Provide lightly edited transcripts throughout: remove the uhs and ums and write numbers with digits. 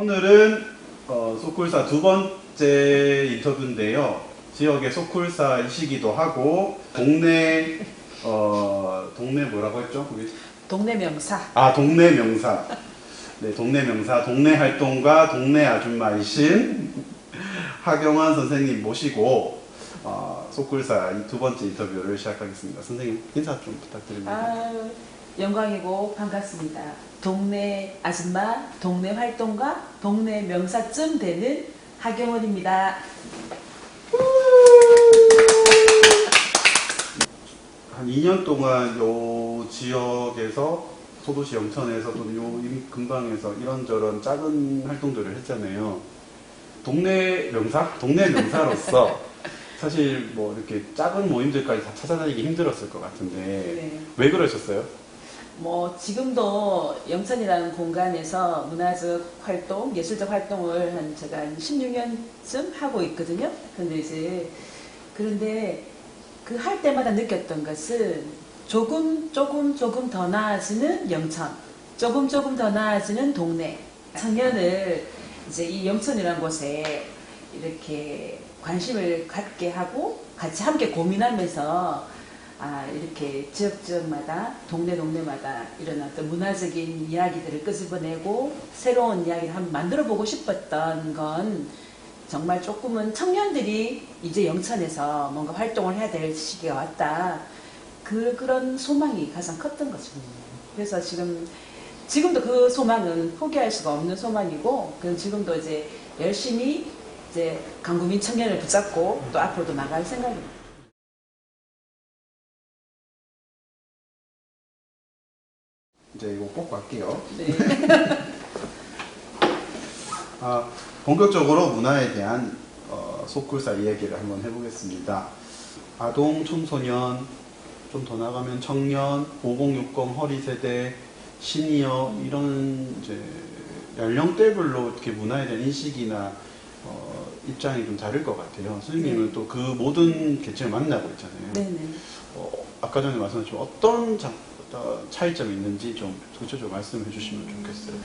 오늘은 소쿨사 두 번째 인터뷰인데요. 지역의 소쿨사이시기도 하고 동네 뭐라고 했죠? 거기? 동네 명사. 아, 동네 명사. 네, 동네 명사, 동네 활동가, 동네 아줌마이신 하경환 선생님 모시고 소쿨사 이 두 번째 인터뷰를 시작하겠습니다. 선생님 인사 좀 부탁드립니다. 영광이고 반갑습니다. 동네 아줌마, 동네 활동가, 동네 명사쯤 되는 하경원입니다. 한 2년 동안 요 지역에서 소도시 영천에서 또 요 근방에서 이런저런 작은 활동들을 했잖아요. 동네 명사로서 사실 뭐 이렇게 작은 모임들까지 다 찾아다니기 힘들었을 것 같은데 네. 왜 그러셨어요? 뭐 지금도 영천이라는 공간에서 문화적 활동, 예술적 활동을 제가 한 16년쯤 하고 있거든요. 그런데 그 할 때마다 느꼈던 것은 조금 더 나아지는 영천, 조금 더 나아지는 동네. 청년을 이제 이 영천이라는 곳에 이렇게 관심을 갖게 하고 같이 함께 고민하면서 이렇게 지역마다 동네마다 이런 어떤 문화적인 이야기들을 끄집어내고 새로운 이야기를 한번 만들어 보고 싶었던 건 정말 조금은 청년들이 이제 영천에서 뭔가 활동을 해야 될 시기가 왔다. 그런 소망이 가장 컸던 거죠. 그래서 지금도 그 소망은 포기할 수가 없는 소망이고, 지금도 이제 열심히 이제 강구민 청년을 붙잡고 또 앞으로도 나갈 생각입니다. 이제 이거 꼭 갈게요. 네. 본격적으로 문화에 대한 소쿨사 이야기를 한번 해보겠습니다. 아동, 청소년, 좀 더 나가면 청년, 5060 허리세대, 시니어 이런 이제 연령대별로 이렇게 문화에 대한 인식이나 입장이 좀 다를 것 같아요. 선생님은 네. 또 그 모든 계층을 만나고 있잖아요. 네네. 아까 전에 말씀하신 어떤 차이점이 있는지 좀 구체적으로 말씀해 주시면 좋겠어요.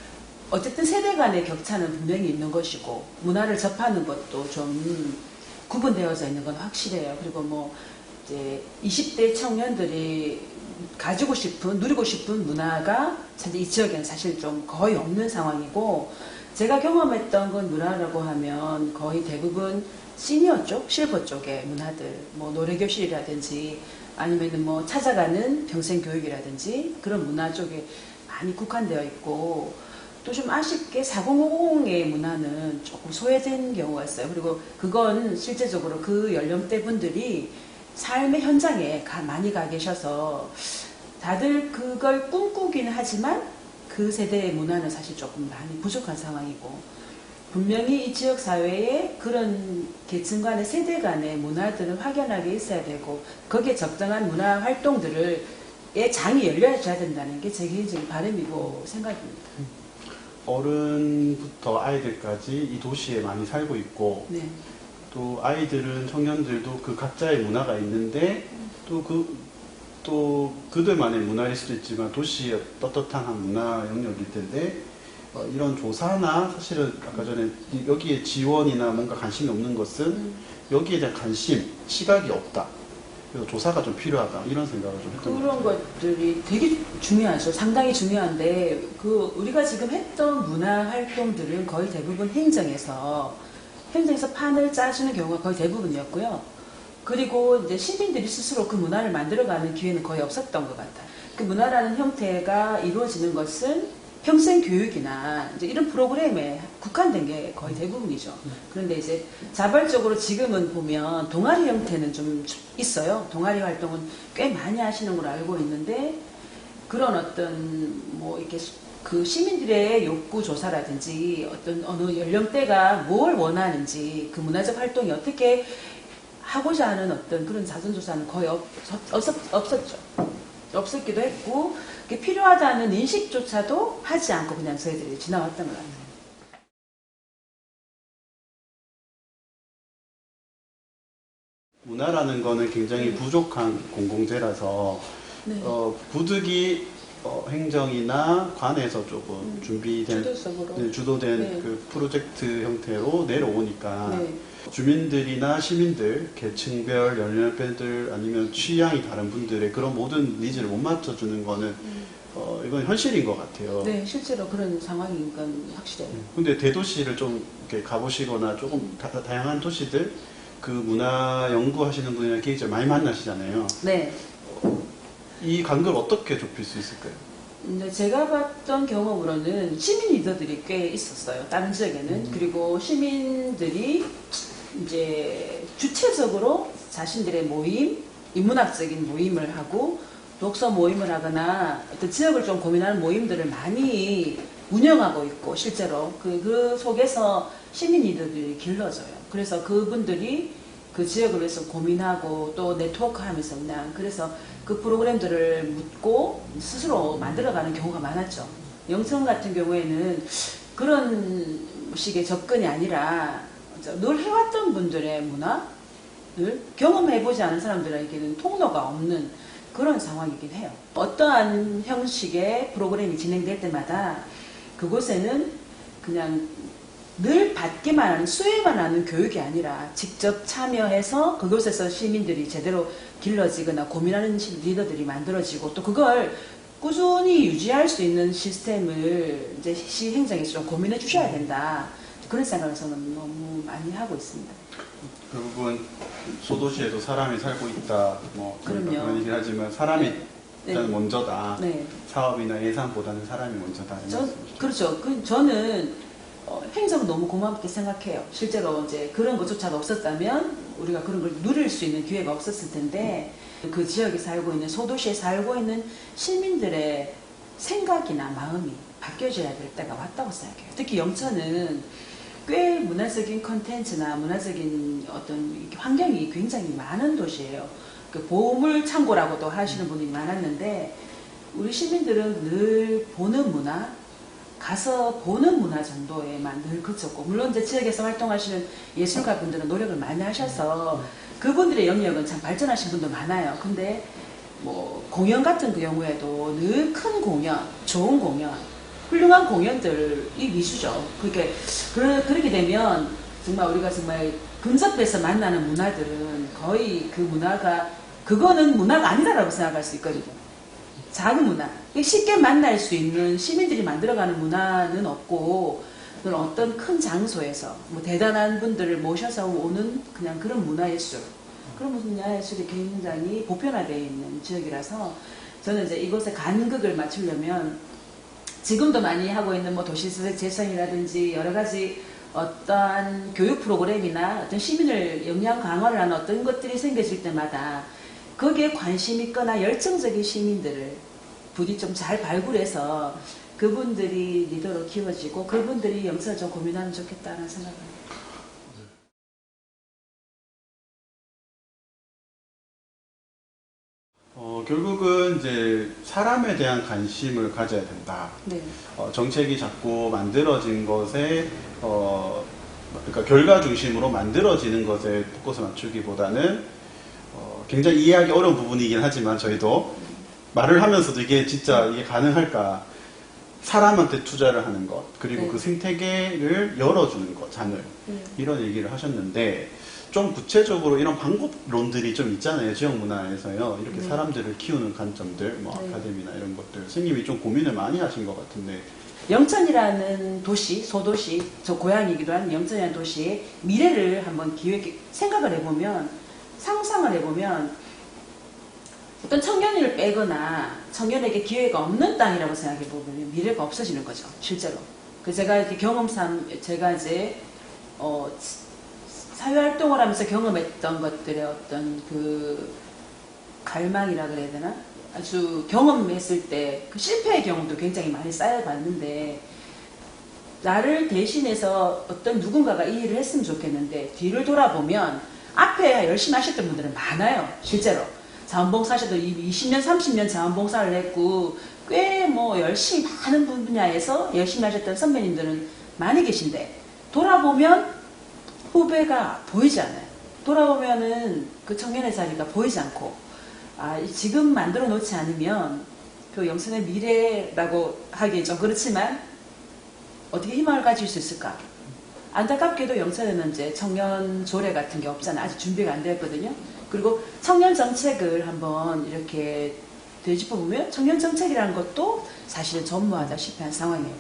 어쨌든 세대 간의 격차는 분명히 있는 것이고, 문화를 접하는 것도 좀 구분되어져 있는 건 확실해요. 그리고 뭐 이제 20대 청년들이 누리고 싶은 문화가 현재 이 지역에는 사실 좀 거의 없는 상황이고, 제가 경험했던 건 문화라고 하면 거의 대부분 시니어 쪽, 실버 쪽의 문화들, 뭐 노래교실이라든지 아니면 뭐 찾아가는 평생교육이라든지 그런 문화 쪽에 많이 국한되어 있고, 또 좀 아쉽게 4050의 문화는 조금 소외된 경우가 있어요. 그리고 그건 실제적으로 그 연령대 분들이 삶의 현장에 많이 가 계셔서 다들 그걸 꿈꾸긴 하지만 그 세대의 문화는 사실 조금 많이 부족한 상황이고, 분명히 이 지역 사회에 그런 계층 간의 세대 간의 문화들은 확연하게 있어야 되고, 거기에 적당한 문화 활동들의 장이 열려줘야 된다는 게 제 개인적인 바람이고 생각입니다. 어른부터 아이들까지 이 도시에 많이 살고 있고, 네. 또 아이들은 청년들도 그 각자의 문화가 있는데 또 그들만의 문화일 수도 있지만 도시의 떳떳한 한 문화 영역일 텐데 이런 조사나 사실은 아까 전에 여기에 지원이나 뭔가 관심이 없는 것은 여기에 대한 관심, 시각이 없다. 그래서 조사가 좀 필요하다 이런 생각을 좀 했던 것 같아요. 그런 것들이 되게 중요하죠. 상당히 중요한데 우리가 지금 했던 문화 활동들은 거의 대부분 행정에서 판을 짜주는 경우가 거의 대부분이었고요. 그리고 이제 시민들이 스스로 그 문화를 만들어가는 기회는 거의 없었던 것 같아요. 그 문화라는 형태가 이루어지는 것은 평생 교육이나 이제 이런 프로그램에 국한된 게 거의 대부분이죠. 그런데 이제 자발적으로 지금은 보면 동아리 형태는 좀 있어요. 동아리 활동은 꽤 많이 하시는 걸로 알고 있는데, 그런 어떤 뭐 이렇게 그 시민들의 욕구 조사라든지 어떤 어느 연령대가 뭘 원하는지 그 문화적 활동이 어떻게 하고자 하는 어떤 그런 자선조사는 거의 없었죠. 없었기도 했고, 그게 필요하다는 인식조차도 하지 않고 그냥 저희들이 지나왔던 것 같아요. 문화라는 거는 굉장히 부족한 공공재라서 네. 부득이 행정이나 관에서 조금 준비된 주도적으로. 네, 주도된 네. 그 프로젝트 형태로 내려오니까 네. 주민들이나 시민들, 계층별, 연령대들 아니면 취향이 다른 분들의 그런 모든 니즈를 못 맞춰주는 거는 이건 현실인 것 같아요. 네, 실제로 그런 상황인 건 확실해요. 근데 대도시를 좀 이렇게 가보시거나 조금 다양한 도시들 그 문화 연구하시는 분이랑 기획자 많이 만나시잖아요. 네. 이 간극을 어떻게 좁힐 수 있을까요? 제가 봤던 경험으로는 시민 리더들이 꽤 있었어요. 다른 지역에는. 그리고 시민들이 이제 주체적으로 자신들의 모임, 인문학적인 모임을 하고 독서 모임을 하거나 어떤 지역을 좀 고민하는 모임들을 많이 운영하고 있고 실제로 그 속에서 시민 리더들이 길러져요. 그래서 그분들이 그 지역을 위해서 고민하고 또 네트워크 하면서 그냥 그래서 그 프로그램들을 묻고 스스로 만들어가는 경우가 많았죠. 영천 같은 경우에는 그런 식의 접근이 아니라 늘 해왔던 분들의 문화를 경험해보지 않은 사람들에게는 통로가 없는 그런 상황이긴 해요. 어떠한 형식의 프로그램이 진행될 때마다 그곳에는 그냥 늘 받기만 하는 수혜만 하는 교육이 아니라 직접 참여해서 그곳에서 시민들이 제대로 길러지거나 고민하는 리더들이 만들어지고 또 그걸 꾸준히 유지할 수 있는 시스템을 이제 시 행정에서 좀 고민해 주셔야 된다. 그런 생각을 저는 너무 많이 하고 있습니다. 결국은 소도시에도 사람이 살고 있다. 뭐 그럼요. 그런 얘기를 하지만 사람이 네. 일단 네. 먼저다. 네. 사업이나 예산보다는 사람이 먼저다. 그렇죠. 저는 행정은 너무 고맙게 생각해요. 실제로 이제 그런 것조차도 없었다면 우리가 그런 걸 누릴 수 있는 기회가 없었을 텐데 그 지역에 살고 있는 소도시에 살고 있는 시민들의 생각이나 마음이 바뀌어져야 될 때가 왔다고 생각해요. 특히 영천은 꽤 문화적인 컨텐츠나 문화적인 어떤 환경이 굉장히 많은 도시예요. 그 보물 창고라고도 하시는 분이 많았는데 우리 시민들은 늘 보는 문화, 가서 보는 문화 정도에만 늘 그쳤고 물론 제 지역에서 활동하시는 예술가 분들은 노력을 많이 하셔서 그분들의 영역은 참 발전하신 분도 많아요. 근데 뭐 공연 같은 경우에도 늘 큰 공연, 좋은 공연, 훌륭한 공연들이 위주죠. 그렇게 되면 정말 우리가 정말 근접해서 만나는 문화들은 거의 그 문화가 그거는 문화가 아니다라고 생각할 수 있거든요. 작은 문화, 쉽게 만날 수 있는 시민들이 만들어가는 문화는 없고 그런 어떤 큰 장소에서 뭐 대단한 분들을 모셔서 오는 그냥 그런 문화예술, 그런 문화예술이 굉장히 보편화되어 있는 지역이라서 저는 이제 이곳에 간극을 맞추려면 지금도 많이 하고 있는 뭐 도시재생 재생이라든지 여러 가지 어떠한 교육 프로그램이나 어떤 시민을 역량 강화를 하는 어떤 것들이 생겨질 때마다 거기에 관심 있거나 열정적인 시민들을 부디 좀 잘 발굴해서 그분들이 리더로 키워지고 그분들이 영천을 좀 고민하면 좋겠다는 생각을 합니다. 결국은 이제 사람에 대한 관심을 가져야 된다. 네. 정책이 자꾸 만들어진 것에 그러니까 결과 중심으로 만들어지는 것에 포커스 맞추기보다는 굉장히 이해하기 어려운 부분이긴 하지만 저희도 말을 하면서도 이게 진짜 이게 가능할까? 사람한테 투자를 하는 것, 그리고 네. 그 생태계를 열어주는 것, 장을. 이런 얘기를 하셨는데, 좀 구체적으로 이런 방법론들이 좀 있잖아요. 지역 문화에서요. 이렇게 네. 사람들을 키우는 관점들, 뭐 네. 아카데미나 이런 것들. 스님이 좀 고민을 많이 하신 것 같은데. 영천이라는 도시, 소도시, 저 고향이기도 한 영천이라는 도시의 미래를 한번 생각을 해보면, 상상을 해보면, 어떤 청년을 빼거나 청년에게 기회가 없는 땅이라고 생각해보면 미래가 없어지는 거죠, 실제로. 제가 이렇게 경험상, 제가 이제, 사회활동을 하면서 경험했던 것들의 어떤 그 갈망이라 그래야 되나? 아주 경험했을 때 그 실패의 경험도 굉장히 많이 쌓여봤는데 나를 대신해서 어떤 누군가가 이 일을 했으면 좋겠는데 뒤를 돌아보면 앞에 열심히 하셨던 분들은 많아요, 실제로. 자원봉사 하셔도 20년, 30년 자원봉사를 했고 꽤 뭐 열심히 많은 분야에서 열심히 하셨던 선배님들은 많이 계신데 돌아보면 후배가 보이지 않아요. 돌아보면은 그 청년의 자리가 보이지 않고 지금 만들어 놓지 않으면 또 영천의 미래라고 하기 좀 그렇지만 어떻게 희망을 가질 수 있을까? 안타깝게도 영천에는 이제 청년 조례 같은 게 없잖아요. 아직 준비가 안 됐거든요. 그리고 청년 정책을 한번 이렇게 되짚어보면 청년 정책이라는 것도 사실은 전무하다시피 한 상황이에요.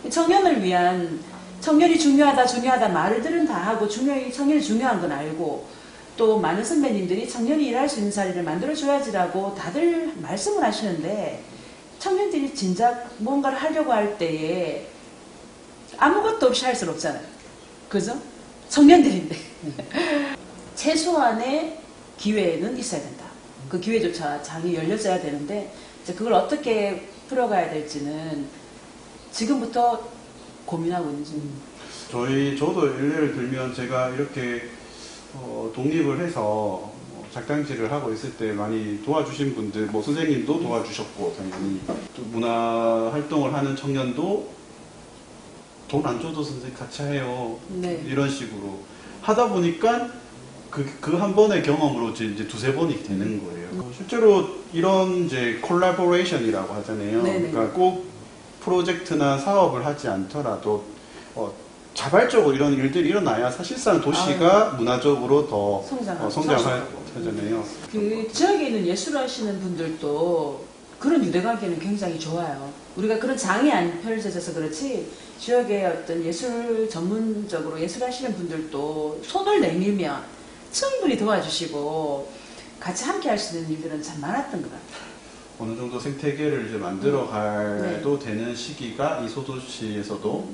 청년을 위한 청년이 중요하다 말을 들은 다 하고 청년이 중요한 건 알고 또 많은 선배님들이 청년이 일할 수 있는 자리를 만들어줘야지라고 다들 말씀을 하시는데 청년들이 진작 뭔가를 하려고 할 때에 아무것도 없이 할 수는 없잖아요. 그죠? 청년들인데. 최소한의 기회는 있어야 된다. 그 기회조차 장이 열려져야 되는데 이제 그걸 어떻게 풀어가야 될지는 지금부터 고민하고 있는 중입니다. 저도 예를 들면 제가 이렇게 독립을 해서 작당질을 하고 있을 때 많이 도와주신 분들, 뭐 선생님도 도와주셨고 당연히 또 문화 활동을 하는 청년도 돈 안 줘도 선생님 같이 해요. 네. 이런 식으로 하다 보니까 그 한 번의 경험으로 이제 두세 번이 되는 거예요. 실제로 이런 이제 콜라보레이션이라고 하잖아요. 네네. 그러니까 꼭 프로젝트나 사업을 하지 않더라도 자발적으로 이런 일들이 일어나야 사실상 도시가 문화적으로 더 성장할 거잖아요. 그 지역에 있는 예술을 하시는 분들도 그런 유대관계는 굉장히 좋아요. 우리가 그런 장이 안 펼쳐져서 그렇지 지역의 어떤 예술 전문적으로 예술 하시는 분들도 손을 내밀면 충분히 도와주시고 같이 함께 할 수 있는 일들은 참 많았던 것 같아요. 어느 정도 생태계를 이제 만들어 가도 되는 시기가 이 소도시에서도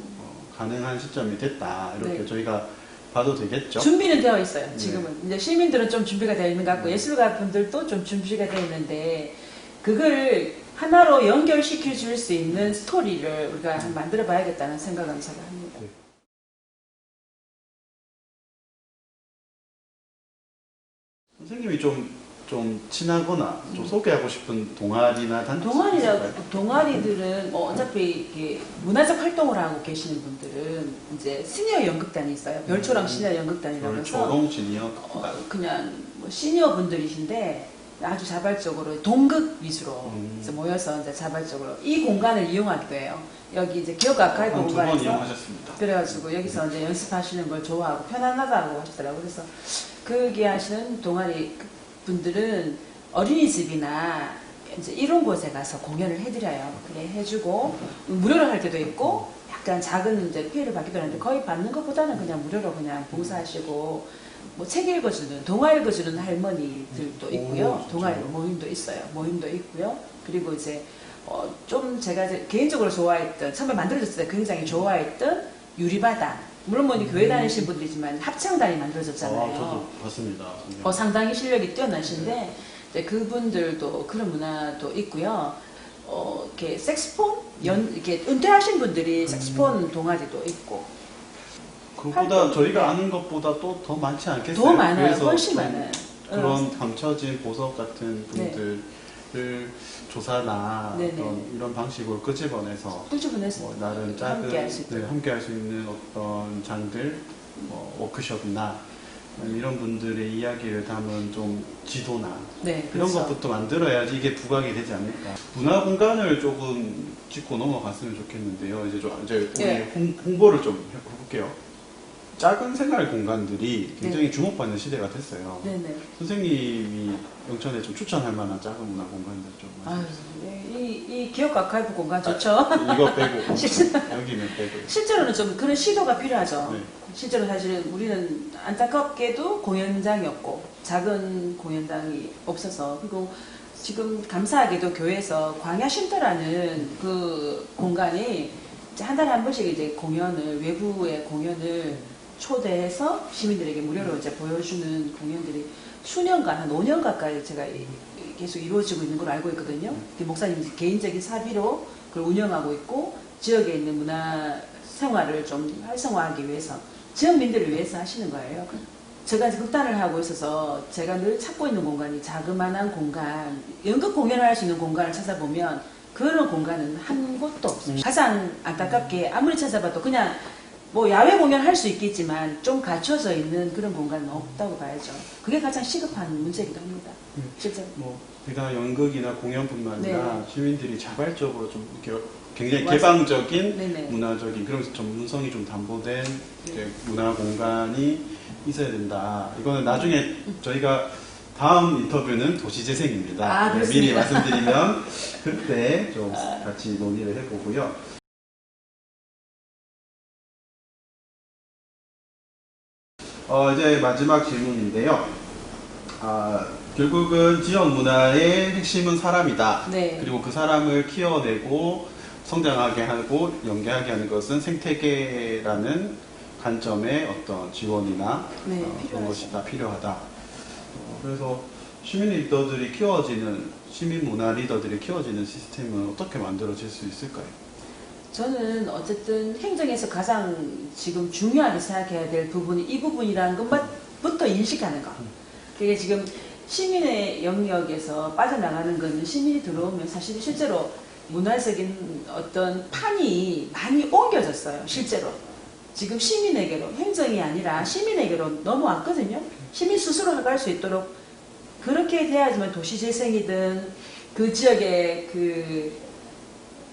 가능한 시점이 됐다. 이렇게 네. 저희가 봐도 되겠죠? 준비는 되어 있어요. 지금은. 이제 시민들은 좀 준비가 되어 있는 것 같고 예술가 분들도 좀 준비가 되어 있는데 그걸 하나로 연결시켜 줄 수 있는 스토리를 우리가 만들어 봐야겠다는 생각은 제가 합니다. 네. 선생님이 좀 친하거나 좀 소개하고 싶은 동아리나 단체 동아리들은 뭐 어차피 이렇게 문화적 활동을 하고 계시는 분들은 이제 시니어 연극단이 있어요. 별초랑 시니어 연극단이라고 해서 조동 시니어 그냥 뭐 시니어 분들이신데 아주 자발적으로 동극 위주로 이제 모여서 이제 자발적으로 이 공간을 이용하기도 해요. 여기 이제 기업 아카이브 두 번 공간에서 이용하셨습니다. 그래가지고 여기서 이제 연습하시는 걸 좋아하고 편안하다고 하시더라고요. 그래서 거기 하시는 동아리 분들은 어린이집이나 이제 이런 곳에 가서 공연을 해드려요. 그래 해주고 무료로 할 때도 있고 약간 작은 이제 피해를 받기도 하는데 거의 받는 것보다는 그냥 무료로 그냥 봉사하시고 뭐 책 읽어주는 동화 읽어주는 할머니들도 있고요. 동아리 모임도 있어요. 모임도 있고요. 그리고 이제 좀 제가 이제 개인적으로 좋아했던 처음에 만들어졌을 때 굉장히 좋아했던 유리바다. 물론 뭐 교회 다니신 분들이지만 합창단이 만들어졌잖아요. 저도 봤습니다. 상당히 실력이 뛰어나신데 이제 그분들도 그런 문화도 있고요. 이렇게 색스폰 이렇게 은퇴하신 분들이 색스폰 동아리도 있고. 그보다 저희가 아는 것보다 또 더 많지 않겠어요? 더 많아요. 그래서 훨씬 많아요. 그런 감춰진 보석 같은 분들을 조사나 네네. 이런 방식으로 끄집어내서 나름 작은 함께 할 수 있는 어떤 장들, 워크숍이나 이런 분들의 이야기를 담은 좀 지도나 네, 이런 그렇죠. 것부터 만들어야지 이게 부각이 되지 않을까. 문화 공간을 조금 짚고 넘어갔으면 좋겠는데요. 이제 우리 홍보를 좀 해볼게요. 작은 생활 공간들이 굉장히 주목받는 시대가 됐어요. 네네. 선생님이 영천에 좀 추천할 만한 작은 문화 공간들 좀 이 기업 아카이브 공간 좋죠. 이거 빼고 여기는 빼고 실제로는 좀 그런 시도가 필요하죠. 네. 실제로 사실은 우리는 안타깝게도 공연장이 없고 작은 공연장이 없어서 그리고 지금 감사하게도 교회에서 광야 쉼터라는 그 공간이 이제 한 달에 한 번씩 이제 외부의 공연을 초대해서 시민들에게 무료로 이제 보여주는 공연들이 수년간 한 5년 가까이 제가 계속 이루어지고 있는 걸 알고 있거든요. 목사님 개인적인 사비로 그걸 운영하고 있고 지역에 있는 문화 생활을 좀 활성화하기 위해서 지역민들을 위해서 하시는 거예요. 제가 이제 극단을 하고 있어서 제가 늘 찾고 있는 공간이 자그마한 공간, 연극 공연을 할 수 있는 공간을 찾아보면 그런 공간은 한 곳도 없어요. 가장 안타깝게 아무리 찾아봐도 그냥 뭐 야외 공연할 수 있겠지만 좀 갖춰져 있는 그런 공간은 없다고 봐야죠. 그게 가장 시급한 문제이기도 합니다. 실제로. 뭐 비단 연극이나 공연뿐만 아니라 네. 시민들이 자발적으로 좀 이렇게 굉장히 맞아요. 개방적인 네네. 문화적인 그런 전문성이 좀 담보된 이제 문화 공간이 있어야 된다. 이거는 나중에 저희가 다음 인터뷰는 도시재생입니다. 아, 네, 그렇습니다. 미리 말씀드리면 그때 좀 같이 논의를 해보고요. 이제 마지막 질문인데요. 결국은 지역 문화의 핵심은 사람이다. 네. 그리고 그 사람을 키워내고 성장하게 하고 연계하게 하는 것은 생태계라는 관점의 어떤 지원이나 네, 그런 필요하죠. 것이 다 필요하다. 그래서 시민 리더들이 키워지는 시민 문화 리더들이 키워지는 시스템은 어떻게 만들어질 수 있을까요? 저는 어쨌든 행정에서 가장 지금 중요하게 생각해야 될 부분이 이 부분이라는 것부터 인식하는 것. 그게 지금 시민의 영역에서 빠져나가는 거는 시민이 들어오면 사실 실제로 문화적인 어떤 판이 많이 옮겨졌어요. 실제로. 지금 시민에게로, 행정이 아니라 시민에게로 넘어왔거든요. 시민 스스로 할 수 있도록 그렇게 돼야지만 도시재생이든 그 지역의 그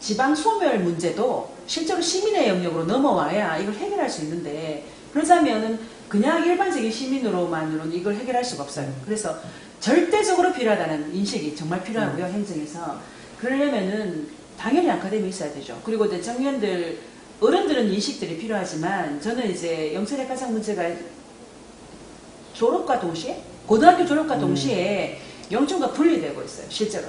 지방 소멸 문제도 실제로 시민의 영역으로 넘어와야 이걸 해결할 수 있는데 그러자면은 그냥 일반적인 시민으로만으로는 이걸 해결할 수가 없어요. 그래서 절대적으로 필요하다는 인식이 정말 필요하고요. 행정에서. 그러려면은 당연히 아카데미 있어야 되죠. 그리고 이제 청년들, 어른들은 인식들이 필요하지만 저는 이제 영천의 가장 문제가 졸업과 동시에 고등학교 졸업과 동시에 영천과 분리되고 있어요. 실제로.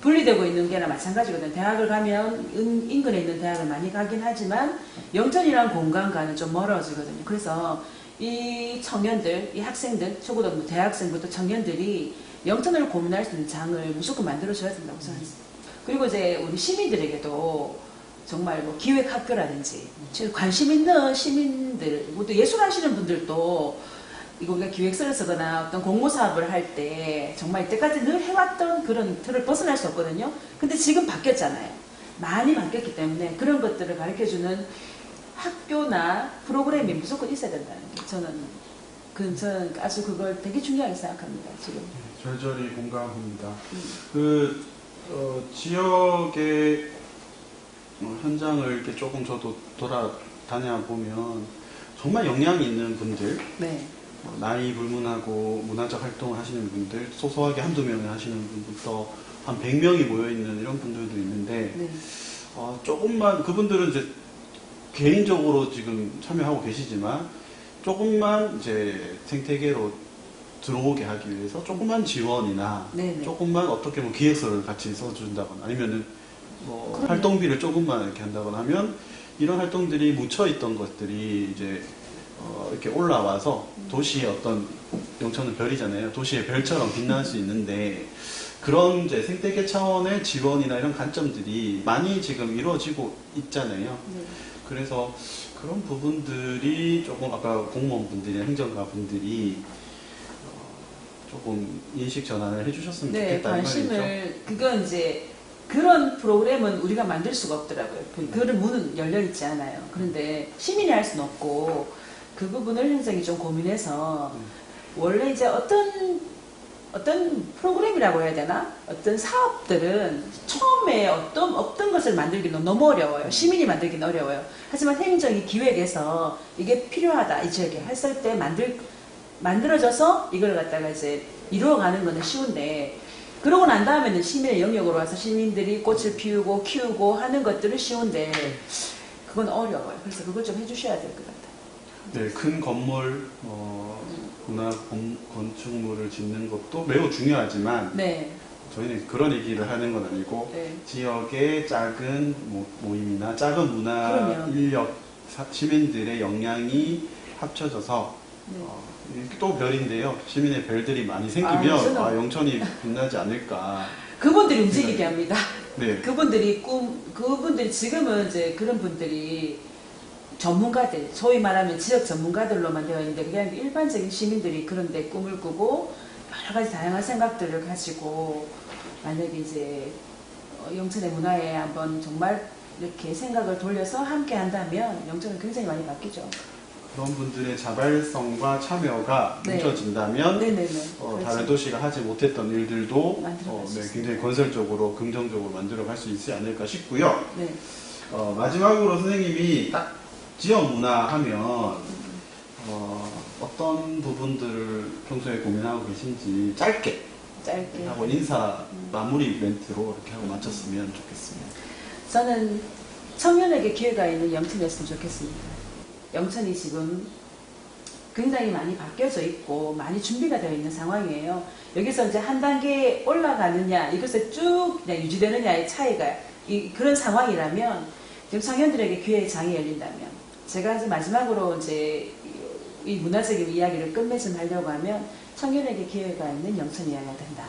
분리되고 있는 게나 마찬가지거든요. 대학을 가면 인근에 있는 대학을 많이 가긴 하지만 영천이랑 공간과는 좀 멀어지거든요. 그래서 이 청년들, 이 학생들, 적어도 뭐 대학생부터 청년들이 영천을 고민할 수 있는 장을 무조건 만들어줘야 된다고 생각합니다. 그리고 이제 우리 시민들에게도 정말 뭐 기획학교라든지 관심 있는 시민들, 또 예술하시는 분들도 이거 우리가 기획서를 쓰거나 어떤 공모사업을 할 때 정말 이때까지 늘 해왔던 그런 틀을 벗어날 수 없거든요. 근데 지금 바뀌었잖아요. 많이 바뀌었기 때문에 그런 것들을 가르쳐주는 학교나 프로그램이 무조건 있어야 된다는 게 저는 아주 그걸 되게 중요하게 생각합니다. 지금. 절절히 공감합니다. 지역의 현장을 이렇게 조금 저도 돌아다녀 보면 정말 역량이 있는 분들, 네. 나이 불문하고 문화적 활동을 하시는 분들, 소소하게 한두 명을 하시는 분부터 한 100명이 모여있는 이런 분들도 있는데, 네. 조금만, 그분들은 이제 개인적으로 지금 참여하고 계시지만, 조금만 이제 생태계로 들어오게 하기 위해서 조금만 지원이나, 네네. 조금만 어떻게 뭐 기획서를 같이 써준다거나, 아니면은 뭐 그럼요. 활동비를 조금만 이렇게 한다거나 하면, 이런 활동들이 묻혀있던 것들이 이제 이렇게 올라와서 도시의 어떤 영천은 별이잖아요. 도시의 별처럼 빛날 수 있는데 그런 이제 생태계 차원의 지원이나 이런 관점들이 많이 지금 이루어지고 있잖아요. 네. 그래서 그런 부분들이 조금 아까 공무원분들이나 행정가분들이 조금 인식 전환을 해주셨으면 네, 좋겠다 이 말이죠. 관심을 그건 이제 그런 프로그램은 우리가 만들 수가 없더라고요. 그런 문은 열려 있지 않아요. 그런데 시민이 할 수는 없고 그 부분을 행정이 좀 고민해서 원래 이제 어떤 프로그램이라고 해야 되나? 어떤 사업들은 처음에 없던 것을 만들기는 너무 어려워요. 시민이 만들기는 어려워요. 하지만 행정이 기획해서 이게 필요하다 이 지역에 했을 때 만들어져서 이걸 갖다가 이제 이루어가는 거는 쉬운데 그러고 난 다음에는 시민의 영역으로 와서 시민들이 꽃을 피우고 키우고 하는 것들은 쉬운데 그건 어려워요. 그래서 그걸 좀 해주셔야 될 것 같아요. 네, 큰 건물, 문화 건축물을 짓는 것도 매우 중요하지만 네. 저희는 그런 얘기를 하는 건 아니고 네. 지역의 작은 모임이나 작은 문화 그럼요. 인력, 시민들의 역량이 합쳐져서 네. 이게 또 별인데요. 시민의 별들이 많이 생기면 저는- 영천이 빛나지 않을까. 그분들이 움직이게 합니다. 네. 그분들이 지금은 이제 그런 분들이 전문가들, 소위 말하면 지역 전문가들로만 되어 있는데 그냥 일반적인 시민들이 그런데 꿈을 꾸고 여러 가지 다양한 생각들을 가지고 만약에 이제 영천의 문화에 한번 정말 이렇게 생각을 돌려서 함께 한다면 영천은 굉장히 많이 바뀌죠. 그런 분들의 자발성과 참여가 네. 뭉쳐진다면 네네네. 다른 그렇죠. 도시가 하지 못했던 일들도 만들어갈 수 있습니다. 굉장히 건설적으로 긍정적으로 만들어갈 수 있지 않을까 싶고요. 네. 마지막으로 선생님이 딱 지역 문화 하면 어떤 부분들을 평소에 고민하고 계신지 짧게 하고 인사 마무리 멘트로 이렇게 하고 마쳤으면 좋겠습니다. 저는 청년에게 기회가 있는 영천이었으면 좋겠습니다. 영천이 지금 굉장히 많이 바뀌어져 있고 많이 준비가 되어 있는 상황이에요. 여기서 이제 한 단계 올라가느냐 이것에 쭉 그냥 유지되느냐의 차이가 그런 상황이라면 지금 청년들에게 기회의 장이 열린다면 제가 이제 마지막으로 이제 이 문화적인 이야기를 끝맺음 하려고 하면 청년에게 기회가 있는 영천이어야 된다.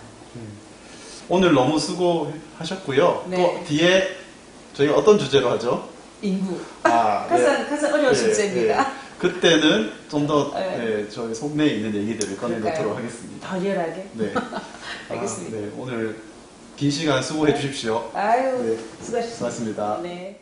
오늘 너무 수고하셨고요. 네. 또 뒤에 저희가 어떤 주제로 하죠? 인구. 네. 가장 어려운 주제입니다. 그때는 좀 더 네. 저희 속내에 있는 얘기들을 꺼내놓도록 그럴까요? 하겠습니다. 더 리얼하게. 네. 알겠습니다. 네. 오늘 긴 시간 수고해 주십시오. 아유, 네. 수고하셨습니다. 수고하셨습니다. 네.